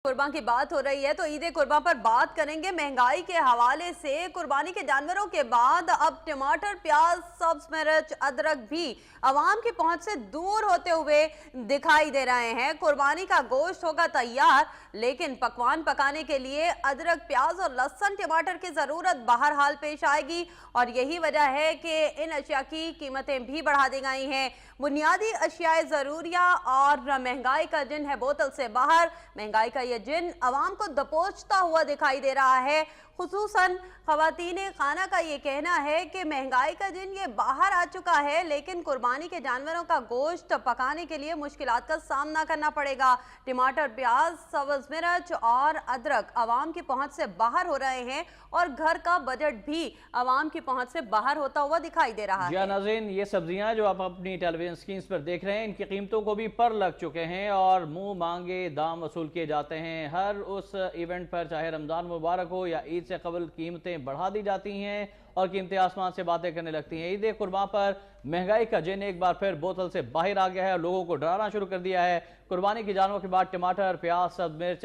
कुर्बान की बात हो रही है तो ईद कुर्बान पर बात करेंगे। महंगाई के हवाले से कुर्बानी के जानवरों के बाद अब टमाटर, प्याज, सब्ज मिर्च, अदरक भी आवाम की पहुंच से दूर होते हुए दिखाई दे रहे हैं। कुर्बानी का गोश्त होगा तैयार, लेकिन पकवान पकाने के लिए अदरक, प्याज और लहसुन, टमाटर की जरूरत बहरहाल पेश आएगी और यही वजह है कि इन अशिया की कीमतें भी बढ़ा दी गई हैं। बुनियादी अशियाए जरूरिया और महंगाई का जिन है बोतल से बाहर। महंगाई का ये जिन अवाम को दबोचता हुआ दिखाई दे रहा है। खुसूसन ख़वातीने खाना का ये कहना है कि महंगाई का जिन ये बाहर आ चुका है, लेकिन कुर्बानी के जानवरों का गोश्त पकाने के लिए मुश्किलात का सामना करना पड़ेगा। टमाटर, प्याज, सब्ज मिर्च और अदरक अवाम की पहुंच से बाहर हो रहे हैं और घर का बजट भी अवाम की पहुंच से बाहर होता हुआ दिखाई दे रहा है। नाज़रीन, ये सब्जियां जो आप अपनी टेलीविजन स्क्रीन पर देख रहे हैं, इनकी कीमतों को भी पर लग चुके हैं और मुंह मांगे दाम वसूल किए जाते हैं। हर उस इवेंट पर, चाहे रमज़ान मुबारक हो या ईद से कबल, कीमतें बढ़ा दी जाती हैं और कीमतें आसमान से बातें करने लगती हैं। ईद कुर्बान पर महंगाई का जिन एक बार फिर बोतल से बाहर आ गया है और लोगों को डराना शुरू कर दिया है। कुर्बानी के जानवरों के बाद टमाटर, प्याज, सब्ज मिर्च,